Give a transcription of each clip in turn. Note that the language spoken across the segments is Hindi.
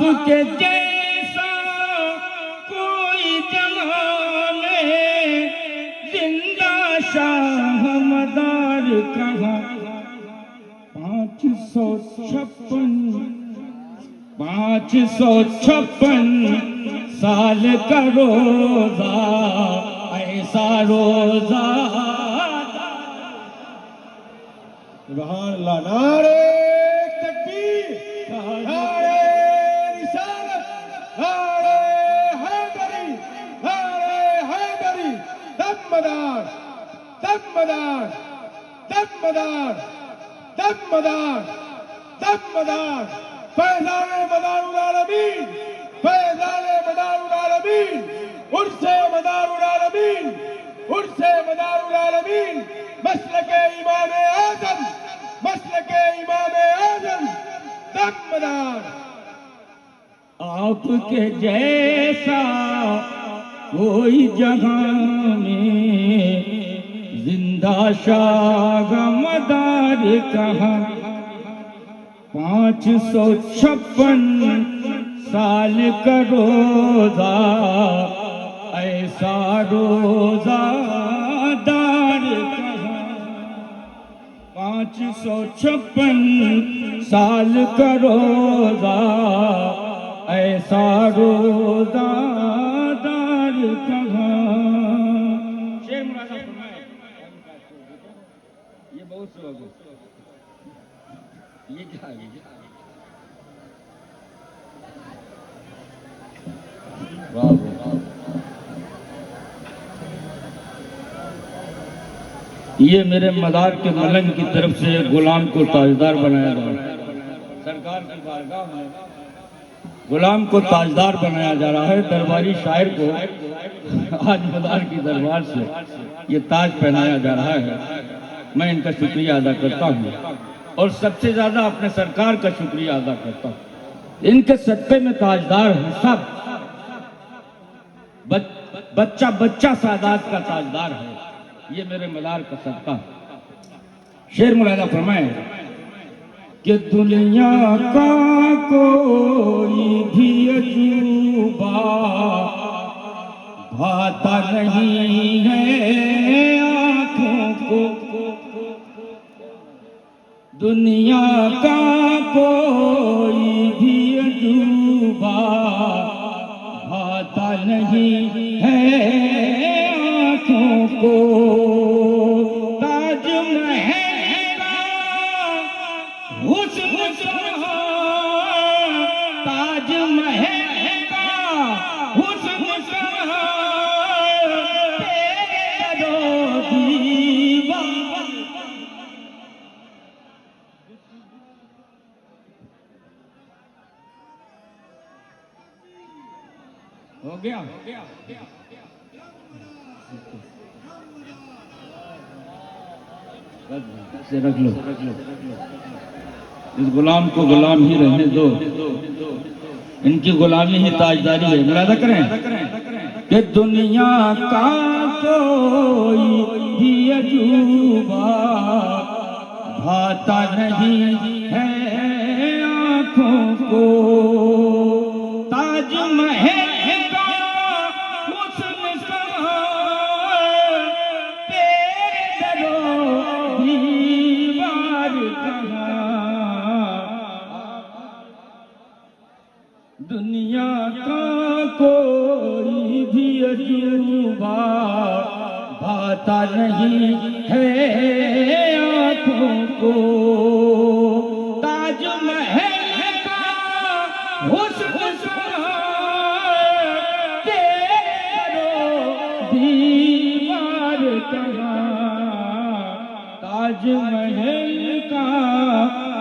आपके जैसा कोई जहां में जिंदा शाह मदार कहाँ। 556 साल का रोजा ऐसा रोजा। सुभान अल्लाह। नारे तकबीर, नारे रिसालत, नारे हैदरी, नारे हैदरी। दमदार दमदार दमदार दमदार दमदार। फैज़ाने मदारुल आलमीन, फैज़ाने मदारुल आलमीन, उर्से मदारुल आलमीन, उर्से मदारुल आलमीन। मसलके इमाम आज़म, मसलके इमाम आज़म। दमदार। आपके जैसा कोई जहां में जिंदा शाह मदार कहाँ। 556 साल का रोजा ऐसा रोजा दार कहाँ। 556 साल का रोजा ऐसा रोजा दार कहाँ। शेर मुरादा फरमाए, ये बहुत सुहाग ये क्या है? वाह वाह। ये मेरे मदार के मलंग की तरफ से गुलाम को ताजदार बनाया जा रहा है। सरकार की बारगाह में गुलाम को ताजदार बनाया जा रहा है। दरबारी शायर को आज मदार की दरबार से ये ताज पहनाया जा रहा है। मैं इनका शुक्रिया अदा करता हूँ और सबसे ज्यादा अपने सरकार का शुक्रिया अदा करता हूँ। इनके सदक़े में ताजदार है सब। बच्चा बच्चा सादात का ताजदार है। ये मेरे मदार का सदका। शेर मुलादा फरमाए कि दुनिया का कोई भी अजूबा भाता नहीं है आँखों को। दुनिया का कोई भी अजूबा भाता नहीं है आँखों को। ताजमहल का हुस्न कहाँ, ताजमहल का हुस्न कहाँ, तेरे दो दीवार। हो गया से रख लो। इस गुलाम को गुलाम ही रहने दो। इनकी गुलामी ही ताजदारी है। मुरादा करें कि दुनिया का कोई भी अजूबा भाता नहीं है आँखों को। ताजमहल का हुस्न कहाँ, तेरे दरो दीवार कहाँ। दुनिया का कोई भी अजूबा भाता नहीं है आँखों को। ताजमहल का हुस्न दीवार कहाँ। ताजमहल का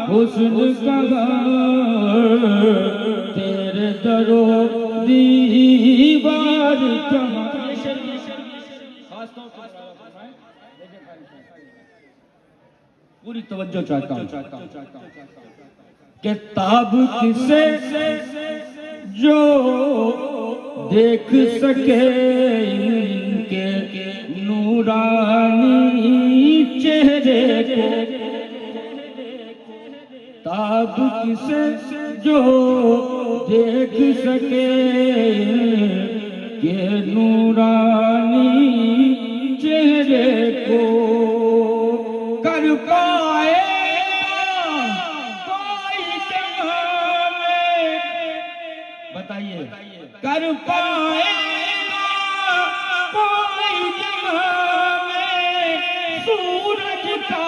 हुस्न कहाँ, तेरे दरो दीवार कहाँ। पूरी तवज्जो चाहता हूँ कि ताब किसे जो देख सके इनके नूरानी चेहरे को। ताब ख्वाब किसे जो देख सके ये नूरानी चेहरे को कर पाएगा कोई जहां में, बताइए कर पाएगा कोई जहां में सूरज का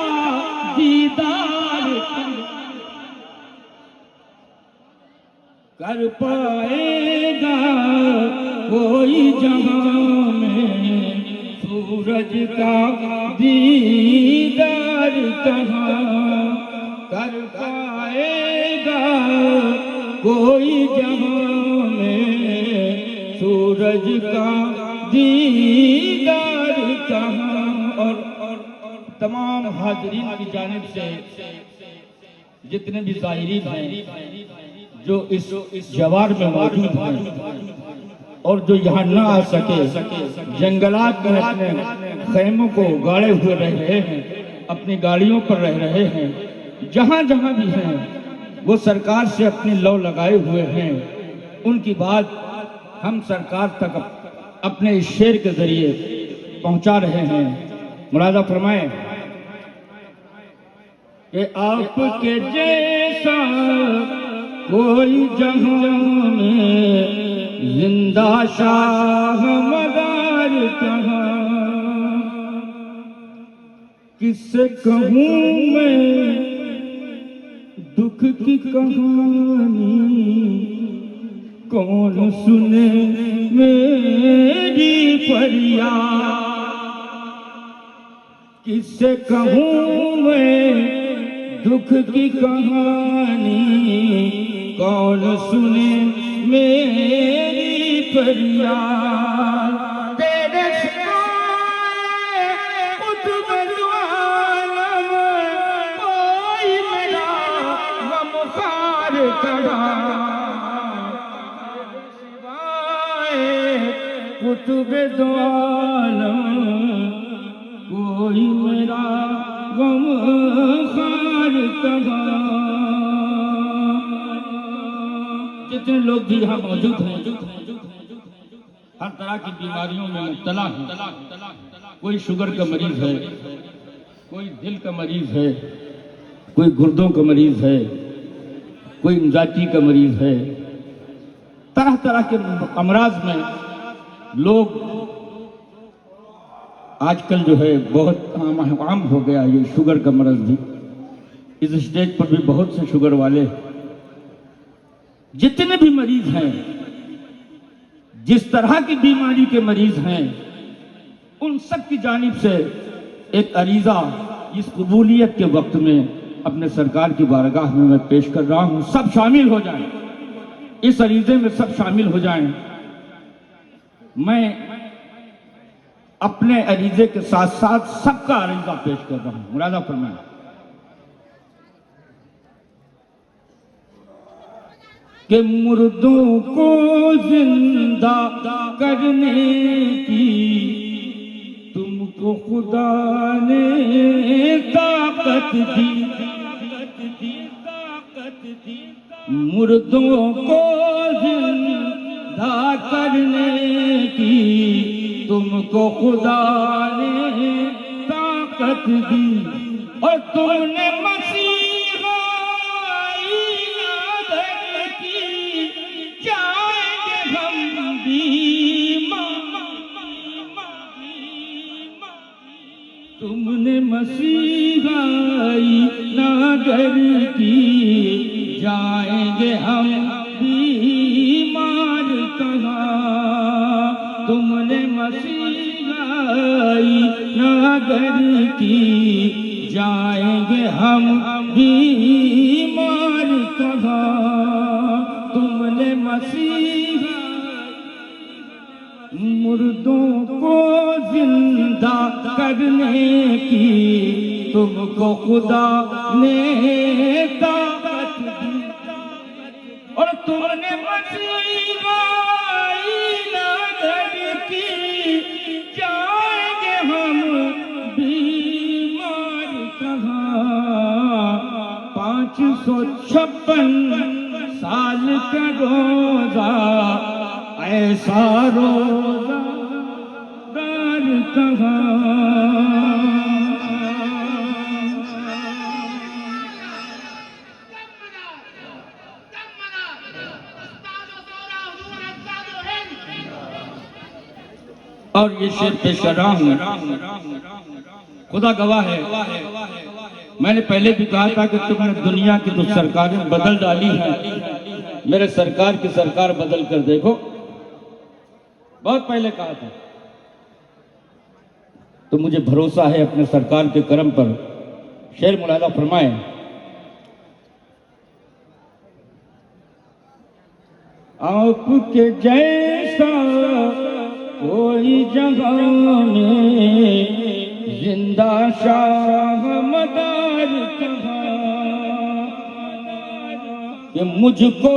दीदार, कर पाएगा कोई जहां में सूरज का दीदार कहाँ, कर पाएगा कोई जहां में सूरज का दीदार कहाँ। और तमाम हाज़रीन की जानिब से जितने भी ज़ाहिरीन हैं जो इस जवार में मौजूद हैं और जो यहाँ न आ सके, जंगलात में अपने खैमों को गाड़े हुए रह रहे हैं, अपनी गाड़ियों पर रह रहे हैं, जहाँ जहाँ भी हैं वो सरकार से अपनी लौ लगाए हुए हैं, उनकी बात हम सरकार तक अपने इस शेर के जरिए पहुँचा रहे हैं। मुलाज़ा फरमाएं कि आपके जैसा कोई जहां में जिंदा शाह मदार कहाँ, किससे कहूँ मैं दुख की कहानी, कौन सुने मेरी फरियाद, किससे कहूँ मैं दुख की कहानी, कौन सुने मेरी फरियाद। तेरे सिवाय कुतुब आलम कोई मेरा गमखार कहाँ, सिवाय कुतुब आलम कोई मेरा गमखार कहाँ। जितने लोग भी यहाँ मौजूद हैं हर तरह की बीमारियों में मुब्तला हैं, कोई शुगर का मरीज है, कोई दिल का मरीज है, कोई गुर्दों का मरीज है, कोई मिजाजी का मरीज है, तरह तरह के अमराज में लोग आजकल जो है बहुत आम हो गया ये शुगर का मरज भी। इस स्टेज पर भी बहुत से शुगर वाले जितने भी मरीज हैं, जिस तरह की बीमारी के मरीज हैं, उन सब की जानिब से एक अरीजा इस कबूलियत के वक्त में अपने सरकार की बारगाह में मैं पेश कर रहा हूं। सब शामिल हो जाएं, इस अरीजे में सब शामिल हो जाएं। मैं अपने अरीजे के साथ साथ सबका अरीजा पेश कर रहा हूं। मुलाज़ा फरमाएं कि मुर्दों को जिंदा करने की तुमको खुदा ने ताकत दी, मुर्दों को जिंदा करने की तुमको खुदा ने ताकत दी, और तुमने मसीहा इनादत की, जाएंगे हम तुमने मसीहा इनादत की, जाएंगे हम बीमार कहाँ। तुमने मसीहाई नगर की, जाएंगे हम बीमार कहाँ। तुमने मसीहा मुर्दों को जिंदा करने की तुमको खुदा ने ताकत दी, और तुमने मसीहा नगर की, जाएंगे हम बीमार कहाँ। 500 556 साल का रोजा, ऐसा रोजा दार कहाँ। और ये शेर पेश कर रहा हूं, खुदा गवाह है, मैंने पहले भी कहा था कि तुमने दुनिया की जो सरकारें बदल डाली हैं, मेरे सरकार की सरकार बदल कर देखो। बहुत पहले कहा था, तो मुझे भरोसा है अपने सरकार के करम पर। शेर मुलादा फरमाए, आपके जैसा कोई जगह में जिंदा शाह मदार कहाँ, कि मुझको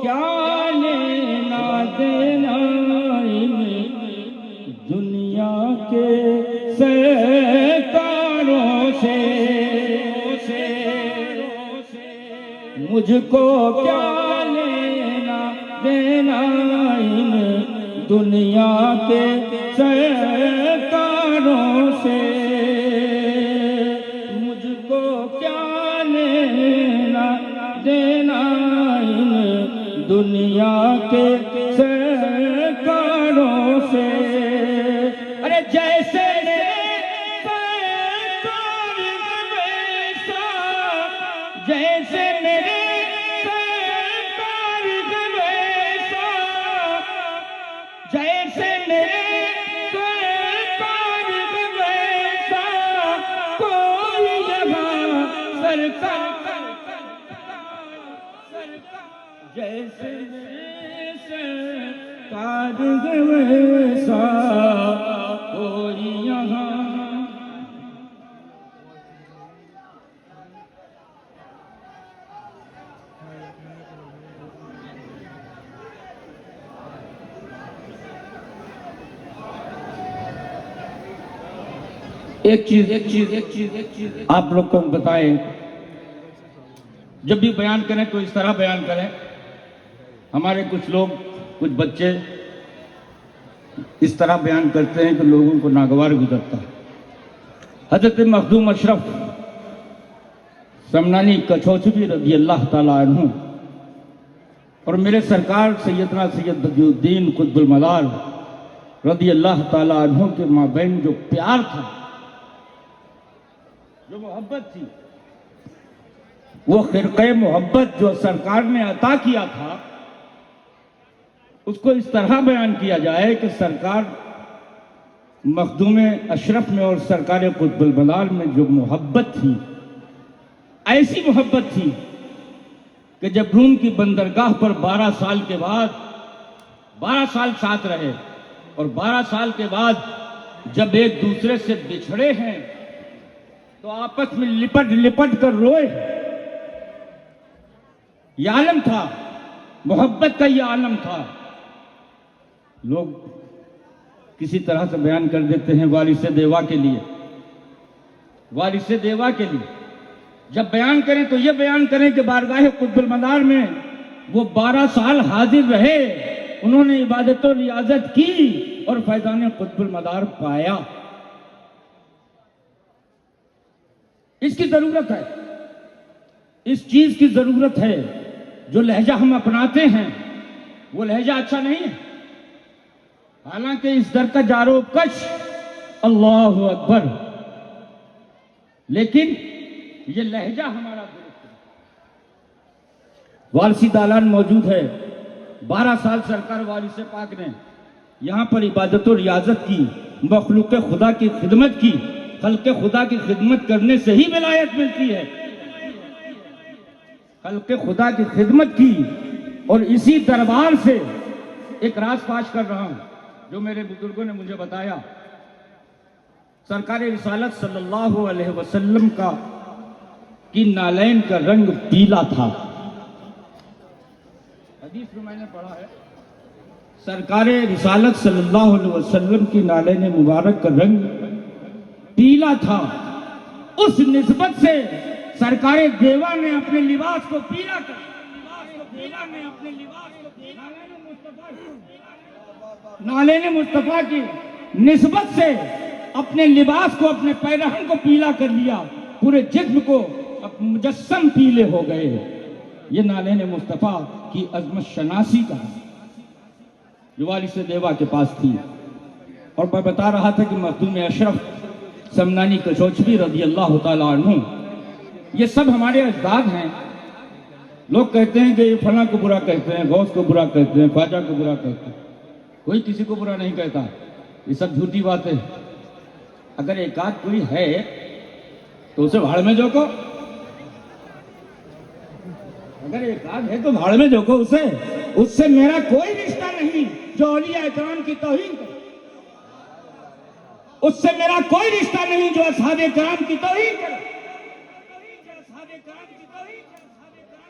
क्या लेना देना दुनिया के सरकारों से, मुझको क्या लेना देना दुनिया के सरकारों से, मुझको क्या लेना देना दुनिया के सरकारों से। अरे जैसे जैसे मेरे जैसे मेरे सरकार वैसा कोई यहाँ सरकार, जैसे मेरे सरकार वैसा कोई यहाँ। एक चीज आप लोग को बताएं, जब भी बयान करें तो इस तरह बयान करें। हमारे कुछ लोग, कुछ बच्चे इस तरह बयान करते हैं कि लोगों को नागवार गुजरता है। हजरत मखदूम अशरफ समनानी कछौचबी रज़ी अल्लाह ताला अन्हु और मेरे सरकार सैयदना सैयद बदियुद्दीन कुतुबुल मदार रज़ी अल्लाह ताला अन्हु के माबैन जो प्यार था, जो मोहब्बत थी, वो खिरक़े मोहब्बत जो सरकार ने अता किया था, उसको इस तरह बयान किया जाए कि सरकार मखदूम अशरफ में और सरकार कुतुबुल मदार में जो मोहब्बत थी, ऐसी मोहब्बत थी कि जब रूम की बंदरगाह पर 12 साल के बाद 12 साल साथ रहे और 12 साल के बाद जब एक दूसरे से बिछड़े हैं तो आपस में लिपट लिपट कर रोए। यह आलम था, मोहब्बत का यह आलम था। लोग किसी तरह से बयान कर देते हैं वारिसे देवा के लिए, वारिसे देवा के लिए। जब बयान करें तो ये बयान करें कि बारगाह कुतुबुल मदार में वो 12 साल हाजिर रहे, उन्होंने इबादत और रियाजत की और फैजान कुतुबुल मदार पाया। इसकी जरूरत है, इस चीज की जरूरत है। जो लहजा हम अपनाते हैं वो लहजा अच्छा नहीं है। हालांकि इस दर का जारो कश अल्लाहु अकबर, लेकिन ये लहजा हमारा दुरुस्त है। वारसी दालान मौजूद है। 12 साल सरकार वारिस पाक ने यहां पर इबादत और रियाजत की, मखलूक खुदा की खिदमत की। खल्के खुदा की खिदमत करने से ही विलायत मिलती है। खल्के खुदा की खिदमत की और इसी दरबार से एक राज फाश कर रहा हूं जो मेरे बुजुर्गों ने मुझे बताया। सरकार रिसालत सल्लल्लाहु अलैहि वसल्लम का की नालैन का रंग पीला था। हदीस में मैंने पढ़ा है, सरकार रिसालत सल्लल्लाहु अलैहि वसल्लम की नालैन मुबारक का रंग पीला था। उस निस्बत से सरकारे देवा ने अपने लिबास को पीला कर, नाले मुस्तफा की निस्बत से अपने लिबास को, अपने पैरहन को पीला कर लिया, पूरे जिस्म को मुजस्सम पीले हो गए। ये नाले मुस्तफा की अजमत शनासी का जो वालिद देवा के पास थी। और मैं बता रहा था कि मखदूम अशरफ समनानी कचौचवी रज़ी अल्लाह ताला अन्हु, ये सब हमारे अजदाद हैं। लोग कहते हैं कि ये फला को बुरा कहते हैं, गौस को बुरा कहते हैं, ख्वाजा को बुरा कहते हैं। कोई किसी को बुरा नहीं कहता, ये सब झूठी बात है। अगर एकाध कोई है तो उसे भाड़ में झोंको, अगर एकाध है तो भाड़ में झोंको उसे, उससे मेरा कोई रिश्ता नहीं जो औलिया इकराम की तौहीन करे, उससे मेरा कोई रिश्ता नहीं जो असहाबे किराम की तौहीन करे।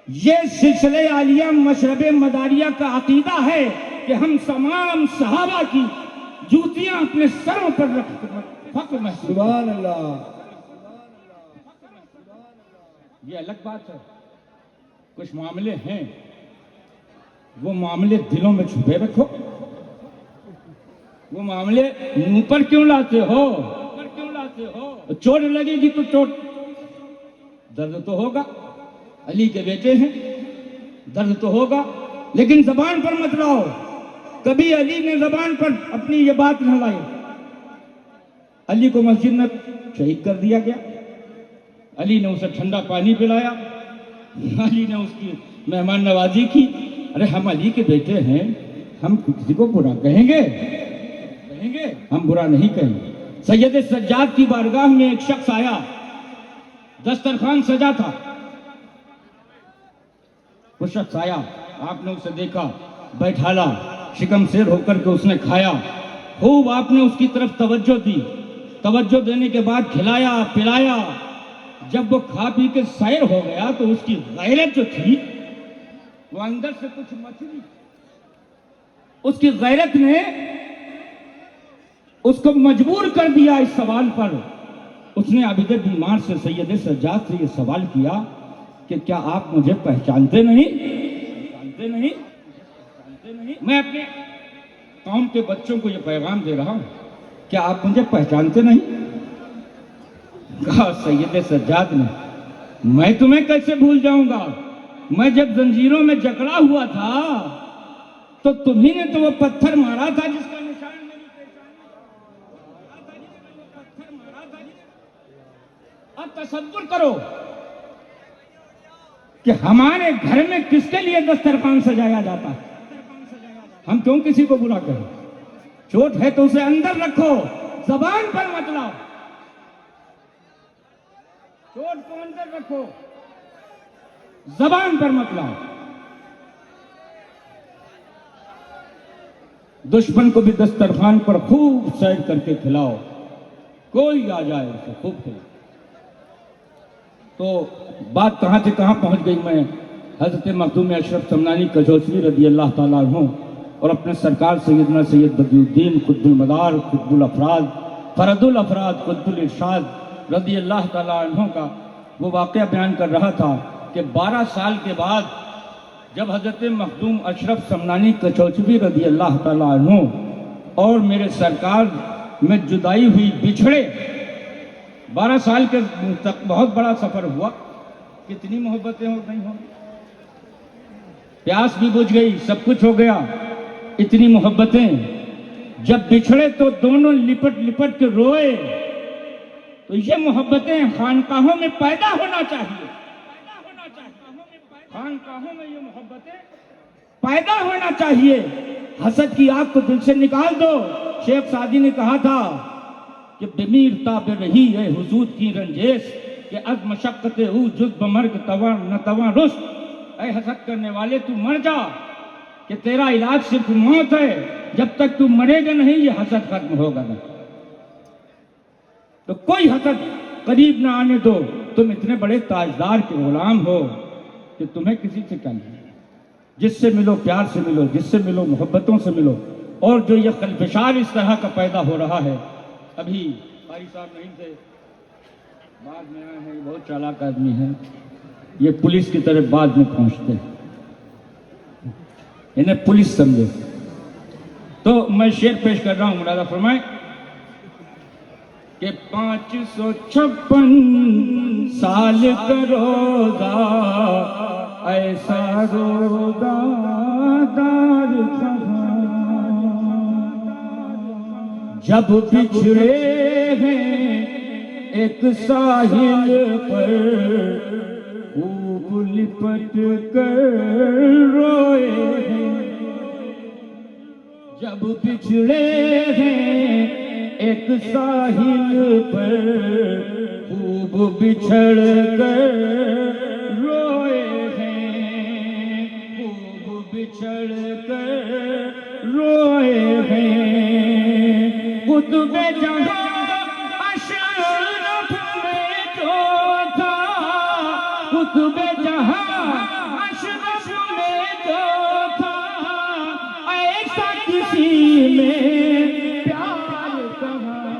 ये सिलसिले आलिया मशरबे मदारिया का अकीदा है कि हम तमाम सहाबा की जूतियां अपने सरों पर रख फख्र महसूस। सुभान अल्लाह। ये अलग बात है, कुछ मामले हैं वो मामले दिलों में छुपे रखो। वो मामले मुंह पर क्यों लाते हो? चोट लगेगी तो चोट, दर्द तो होगा। अली के बेटे हैं, दर्द तो होगा, लेकिन जबान पर मत लाओ। कभी अली ने जबान पर अपनी ये बात न लाई। अली को मस्जिद में शहीद कर दिया गया, अली ने उसे ठंडा पानी पिलाया, अली ने उसकी मेहमान नवाजी की। अरे हम अली के बेटे हैं, हम किसी को बुरा कहेंगे? हम बुरा नहीं कहेंगे। सैयद सज्जाद की बारगाह में एक शख्स आया, दस्तरखान सजा था। वो शख्स आया, आपने उसे देखा, बैठाला, शिकम शेर होकर के उसने खाया। खूब आपने उसकी तरफ तवज्जो दी, तवज्जो देने के बाद खिलाया पिलाया। जब वो खा पी के सैर हो गया तो उसकी गैरत जो थी वो अंदर से कुछ मचली। उसकी गैरत ने उसको मजबूर कर दिया इस सवाल पर। उसने आबिद बीमार से सैयद सज्जाद से ये सवाल किया कि क्या आप मुझे पहचानते नहीं? मैं अपने कौम के बच्चों को यह पैगाम दे रहा हूं, क्या आप मुझे पहचानते नहीं? कहा सैयद सज्जाद ने, मैं तुम्हें कैसे भूल जाऊंगा? मैं जब जंजीरों में जकड़ा हुआ था तो तुम्ही ने तो वो पत्थर मारा था जिसका निशान मेरी पहचान। अब तसव्वुर करो कि हमारे घर में किसके लिए दस्तरखान सजाया जाता है। हम क्यों किसी को बुरा करें? चोट है तो उसे अंदर रखो, जबान पर मत लाओ। चोट को अंदर रखो, जबान पर मत लाओ। दुश्मन को भी दस्तरखान पर खूब सैर करके खिलाओ, कोई आ जाए उसे खूब खिलाओ। तो बात कहां से कहां पहुंच गई। मैं हजरत मखदूम अशरफ समनानी कचौचवी रज़ी अल्लाह ताला अन्हु और अपने सरकार सैयदना सैयद बदियुद्दीन कुतुबुल मदार, कुतुबुल अफराद, फरदुल अफराद, कुतुबुल इरशाद रज़ी अल्लाह ताला अन्हु का वो वाक़या बयान कर रहा था कि 12 साल के बाद जब हजरत मखदूम अशरफ समनानी कचौचवी रज़ी अल्लाह ताला अन्हु और मेरे सरकार में जुदाई हुई, बिछड़े। 12 साल के तक बहुत बड़ा सफर हुआ। कितनी मोहब्बतें हो गई होंगी, प्यास भी बुझ गई, सब कुछ हो गया। इतनी मोहब्बतें जब बिछड़े तो दोनों लिपट लिपट के रोए। तो ये मोहब्बतें खानकाहों में पैदा होना चाहिए, खानकाहों में ये मोहब्बतें पैदा होना चाहिए। हसद की आग को दिल से निकाल दो। शेख सादी ने कहा था कि बेमीर ताबे रही है हुजूर की रंजेश कि अज मशक्कत हु जुज बमर्ग तवा न तवा रुश्त। ऐ हसद करने वाले तू मर जा कि तेरा इलाज सिर्फ मौत है। जब तक तू मरेगा नहीं ये हसद खत्म होगा नहीं। तो कोई हसद करीब ना आने दो। तुम इतने बड़े ताजदार के गुलाम हो कि तुम्हें किसी से क्या नहीं। जिससे मिलो प्यार से मिलो, जिससे मिलो मोहब्बतों से मिलो। और जो ये खलफशार इस तरह का पैदा हो रहा है, अभी कारी साहब नहीं थे, बाद में आए हैं, ये बहुत चालाक आदमी है, ये पुलिस की तरफ बाद में पहुंचते हैं, इन्हें पुलिस समझो। तो मैं शेर पेश कर रहा हूं, मुरादा फरमाए कि 556 साल का रोजा ऐसा रोजा दार कहाँ, जब बिछड़े हैं एक साहिल पर खूब लिपट कर रोए हैं, जब बिछड़े हैं एक साहिल पर खूब बिछड़ कर रोए हैं, खूब बिछड़ कर रोए हैं। कुतुबे जहां अशरफ में जो था, कुतुबे जहां अशरफ में जो था, ऐसा किसी में प्यार कहाँ,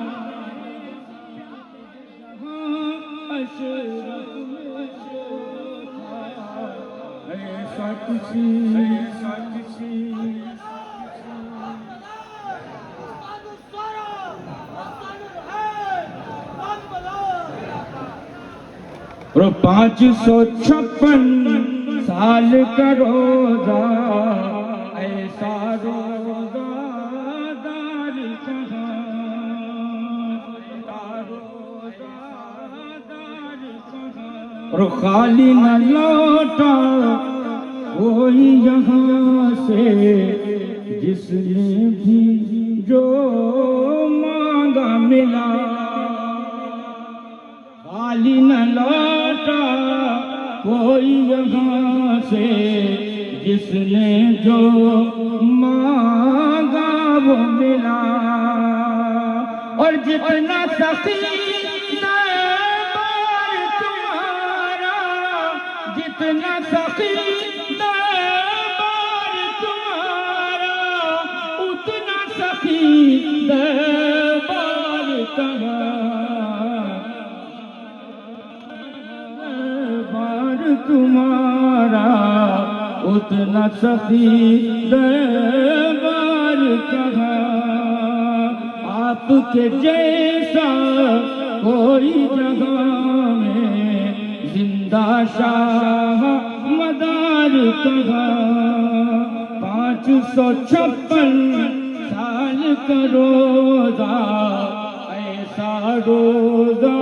अशरफ में जो था, ऐसा किसी और 556 साल का रोजा ऐसा रोजा दार कहाँ, और खाली न लौटा कोई यहाँ से, जिसने भी जो मांगा मिला, खाली न लौटा कोई यहाँ से, जिसने जो मांगा वो मिला। और जितना सखी दरबार तुम्हारा, जितना सखी दरबार तुम्हारा, उतना सखी दरबार कहाँ, तुम्हारा उतना सखी दरबार कहाँ। आपके जैसा कोई जगह में जिंदा शाह मदार कहाँ। 556 साल का रोजा ऐसा रोजा